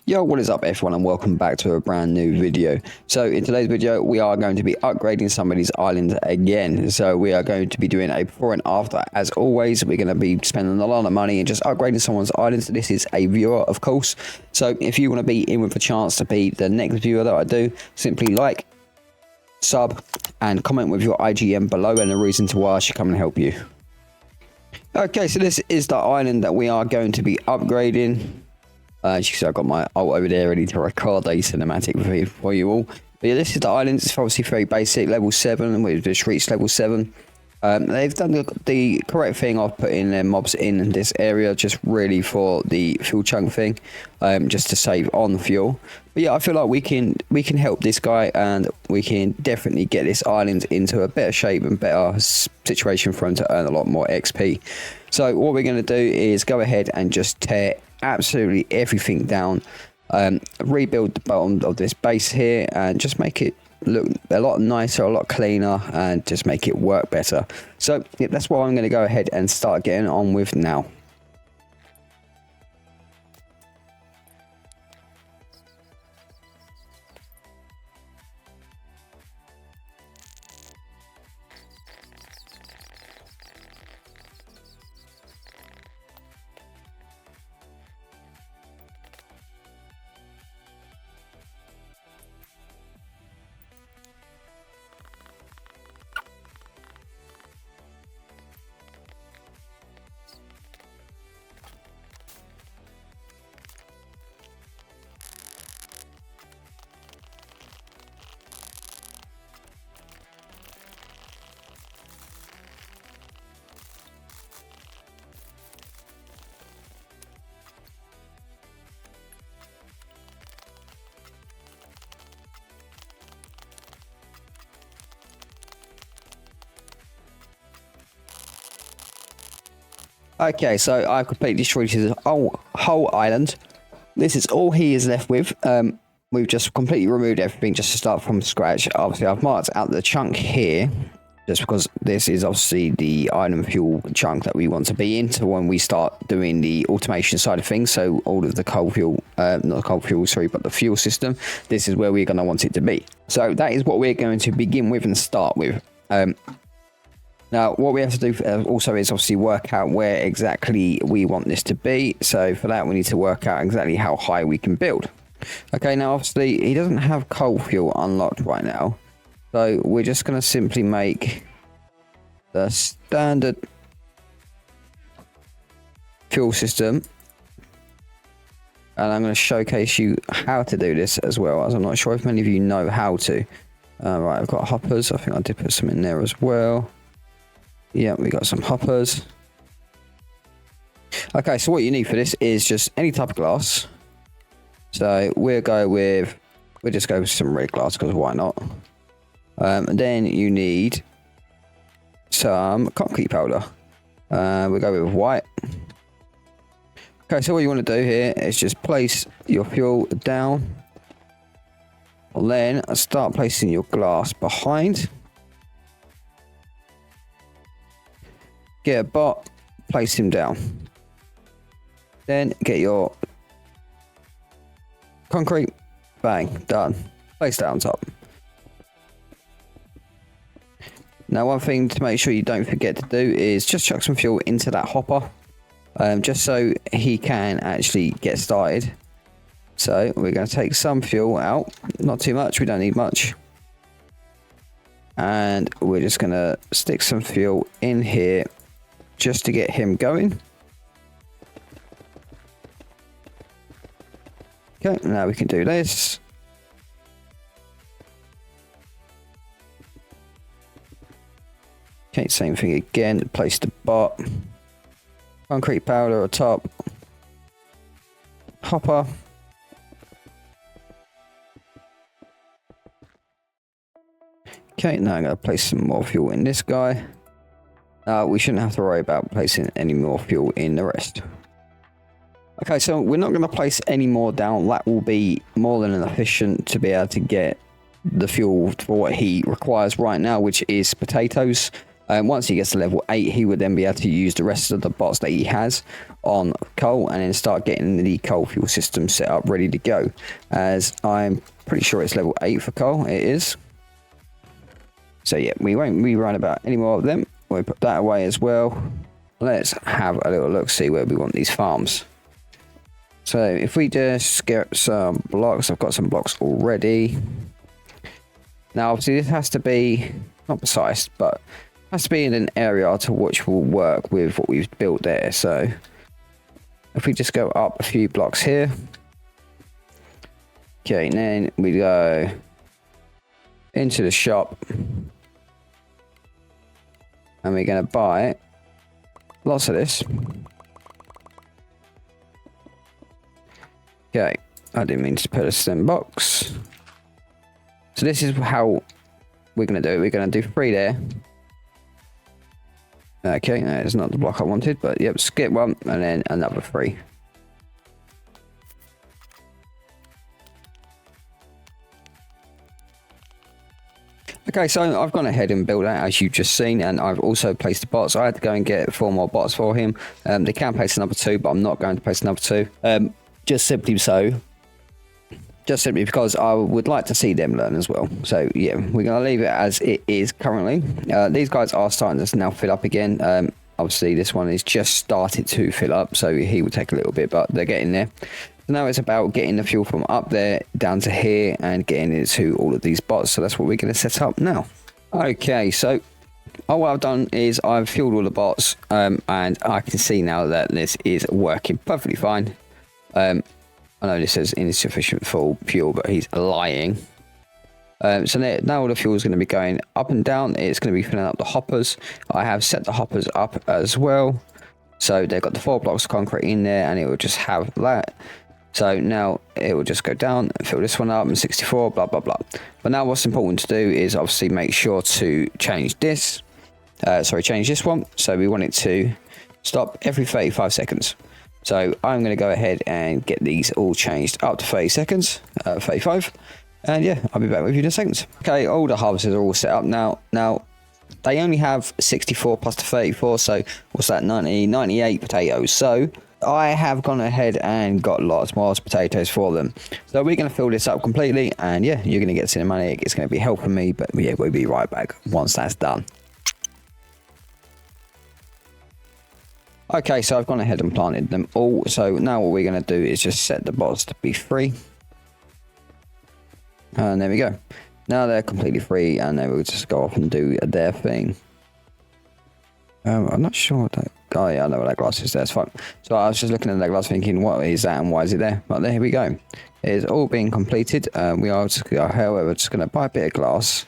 Yo, what is up everyone, and welcome back to a brand new video. So in today's video we are going to be upgrading some of these islands again. So we are going to be doing a before and after. As always, we're going to be spending a lot of money and just upgrading someone's islands. This is a viewer, of course, so if you want to be in with a chance to be the next viewer that I do, simply like, sub and comment with your IGN below and a reason to why I should come and help you. Okay, so this is the island that we are going to be upgrading. As you can see, I've got my ult over there ready to record a cinematic for you all. But yeah, this is the island. It's obviously very basic, level 7, and we've just reached level 7. They've done the correct thing of putting their mobs in this area just really for the fuel chunk thing, just to save on fuel. But yeah, I feel like we can help this guy, and we can definitely get this island into a better shape and better situation for him to earn a lot more XP. So what we're going to do is go ahead and just tear absolutely everything down, rebuild the bottom of this base here and just make it look a lot nicer, a lot cleaner, and just make it work better. So yeah, that's what I'm going to go ahead and start getting on with now. Okay, so I've completely destroyed his whole island. This is all he is left with. We've just completely removed everything just to start from scratch. Obviously, I've marked out the chunk here, just because this is obviously the iron fuel chunk that we want to be into when we start doing the automation side of things. So all of the coal fuel, not the coal fuel, sorry, but the fuel system, this is where we're going to want it to be. So that is what we're going to begin with and start with. Now, what we have to do also is obviously work out where exactly we want this to be. So for that, we need to work out exactly how high we can build. Okay, now obviously he doesn't have coal fuel unlocked right now. So we're just going to simply make the standard fuel system. And I'm going to showcase you how to do this as well, as I'm not sure if many of you know how to. Right, I've got hoppers. I think I did put some in there as well. Yeah, we got some hoppers. Okay, so what you need for this is just any type of glass. So we'll just go with some red glass, because why not? And then you need some concrete powder. We'll go with white. Okay, so what you want to do here is just place your fuel down. And then start placing your glass behind. Get a bot, place him down. Then get your concrete, bang, done. Place that on top. Now, one thing to make sure you don't forget to do is just chuck some fuel into that hopper, just so he can actually get started. So we're going to take some fuel out, not too much, we don't need much. And we're just going to stick some fuel in here just to get him going. Okay, now we can do this. Okay, same thing again. Place the bot. Concrete powder on top. Hopper. Okay, now I'm going to place some more fuel in this guy. We shouldn't have to worry about placing any more fuel in the rest. Okay, so we're not going to place any more down. That will be more than efficient to be able to get the fuel for what he requires right now, which is potatoes. Once he gets to level 8, he would then be able to use the rest of the bots that he has on coal and then start getting the coal fuel system set up ready to go. As I'm pretty sure it's level 8 for coal, it is. So yeah, we won't rerun about any more of them. We'll put that away as well. Let's have a little look, see where we want these farms. So if we just get some blocks, I've got some blocks already. Now obviously this has to be, not precise, but has to be in an area to which will work with what we've built there. So if we just go up a few blocks here. Okay, and then we go into the shop. And we're going to buy lots of this. Okay, I didn't mean to put a stem box. So this is how we're going to do it. We're going to do 3 there. Okay, no, it's not the block I wanted, but yep, skip 1 and then another 3. Okay, so I've gone ahead and built that as you've just seen, and I've also placed the bots. I had to go and get 4 more bots for him. They can place another 2, but I'm not going to place another 2. Just simply because I would like to see them learn as well. So yeah, we're going to leave it as it is currently. These guys are starting to now fill up again. Obviously this one is just started to fill up, so he will take a little bit, but they're getting there. So now it's about getting the fuel from up there down to here and getting it to all of these bots. So that's what we're going to set up now. Okay, so what I've done is I've fueled all the bots, and I can see now that this is working perfectly fine. I know this says insufficient full fuel, but he's lying. So now all the fuel is going to be going up and down. It's going to be filling up the hoppers. I have set the hoppers up as well. So they've got the 4 blocks of concrete in there, and it will just have that. So now it will just go down and fill this one up and 64, blah, blah, blah. But now what's important to do is obviously make sure to change this. Change this one. So we want it to stop every 35 seconds. So I'm going to go ahead and get these all changed up to 30 seconds, 35. And yeah, I'll be back with you in a second. Okay, all the harvesters are all set up now. Now, they only have 64 plus the 34, so what's that, 98 potatoes. So I have gone ahead and got lots more potatoes for them. So we're going to fill this up completely, and yeah, you're going to get cinematic. It's going to be helping me, but yeah, we'll be right back once that's done. Okay, so I've gone ahead and planted them all. So now what we're going to do is just set the bots to be free. And there we go. Now they're completely free, and they will just go off and do their thing. I'm not sure what that... Oh yeah, I know what that glass is there. It's fine. So I was just looking at that glass thinking, what is that and why is it there? But there we go. It is all being completed. We are just, however, just going to buy a bit of glass.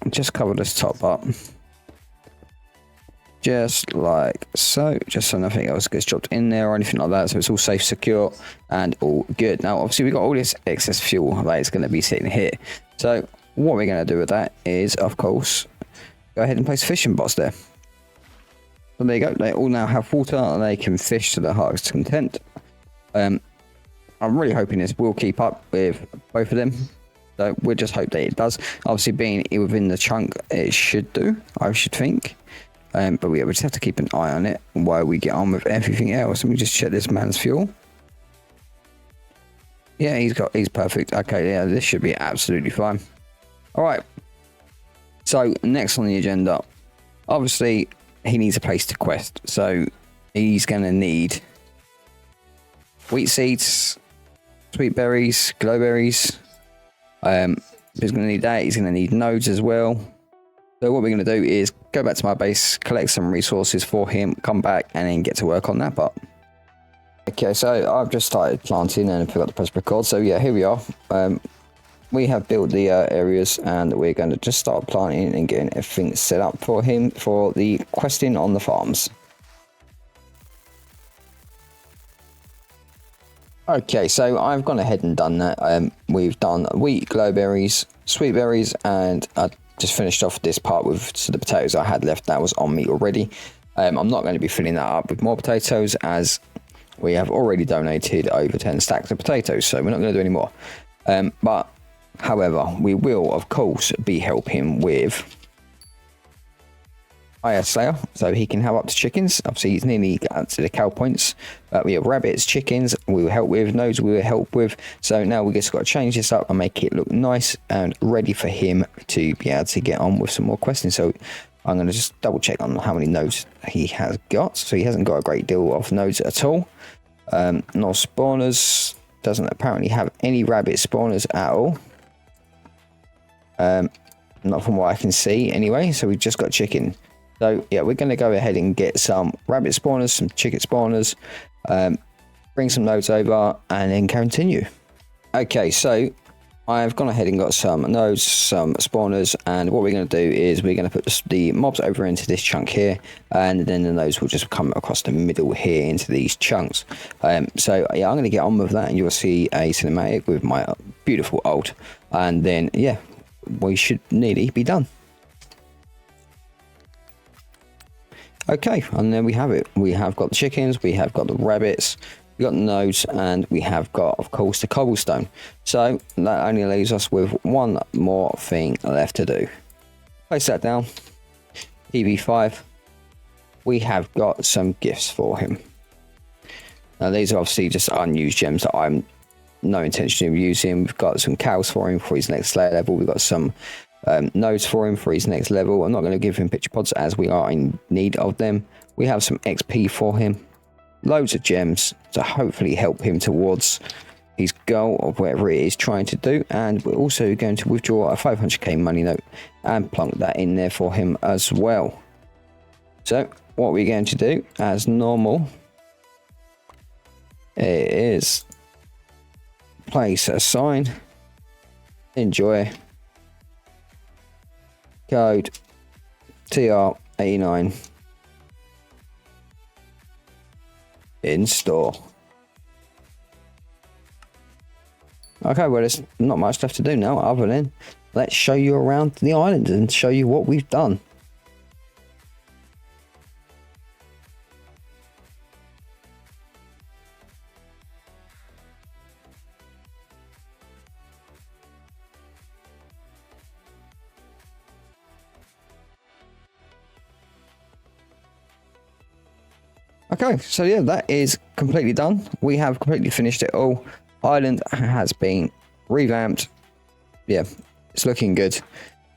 Just cover this top up. Just like so, just so nothing else gets dropped in there or anything like that, so it's all safe, secure, and all good. Now obviously we've got all this excess fuel that is going to be sitting here, so what we're going to do with that is, of course, go ahead and place fishing bots there. So there you go, they all now have water and they can fish to their heart's content. I'm really hoping this will keep up with both of them, so we'll just hope that it does. Obviously being within the chunk, it should do, I should think. But we just have to keep an eye on it while we get on with everything else. Let me just check this man's fuel. Yeah, he's perfect. Okay, yeah, this should be absolutely fine. All right. So next on the agenda, obviously he needs a place to quest. So he's going to need wheat seeds, sweet berries, glowberries. He's going to need that. He's going to need nodes as well. So what we're going to do is go back to my base, collect some resources for him, come back, and then get to work on that part. Okay, so I've just started planting and I forgot to press record. So yeah, here we are. We have built the areas, and we're going to just start planting and getting everything set up for him for the questing on the farms. Okay, so I've gone ahead and done that. We've done wheat, glowberries, sweet berries, and just finished off this part with the potatoes I had left that was on me already. I'm not going to be filling that up with more potatoes, as we have already donated over 10 stacks of potatoes, so we're not going to do any more. But However, we will, of course, be helping with Fire Slayer, so he can have up to chickens. Obviously, he's nearly up to the cow points. We have rabbits, chickens, we will help with, nodes we will help with. So now we just got to change this up and make it look nice and ready for him to be able to get on with some more questing. So I'm going to just double check on how many nodes he has got. So he hasn't got a great deal of nodes at all. No spawners, doesn't apparently have any rabbit spawners at all. Not from what I can see anyway. So we've just got chicken. So yeah, we're going to go ahead and get some rabbit spawners, some chicken spawners, bring some nodes over, and then continue. Okay, so I've gone ahead and got some nodes, some spawners, and what we're going to do is we're going to put the mobs over into this chunk here, and then the nodes will just come across the middle here into these chunks. So yeah, I'm going to get on with that, and you'll see a cinematic with my beautiful ult, and then yeah, we should nearly be done. Okay, and then we have it. We have got the chickens, we have got the rabbits, we got the nodes, and we have got, of course, the cobblestone. So that only leaves us with one more thing left to do. Place that down. EV5. We have got some gifts for him. Now these are obviously just unused gems that I'm no intention of using. We've got some cows for him for his next Slayer level. We've got some nodes for him for his next level. I'm not going to give him picture pods as we are in need of them. We have some XP for him, loads of gems to hopefully help him towards his goal of whatever it is trying to do, and we're also going to withdraw a 500k money note and plunk that in there for him as well. So what we're going to do as normal is place a sign, enjoy, code TR89 in store. Okay, well, there's not much left to do now other than let's show you around the island and show you what we've done. Okay, so yeah, that is completely done. We have completely finished it all. Island has been revamped. Yeah, it's looking good.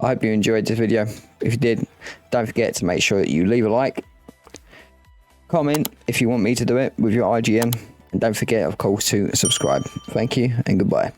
I hope you enjoyed this video. If you did, don't forget to make sure that you leave a like, comment if you want me to do it with your IGM, and don't forget, of course, to subscribe. Thank you and goodbye.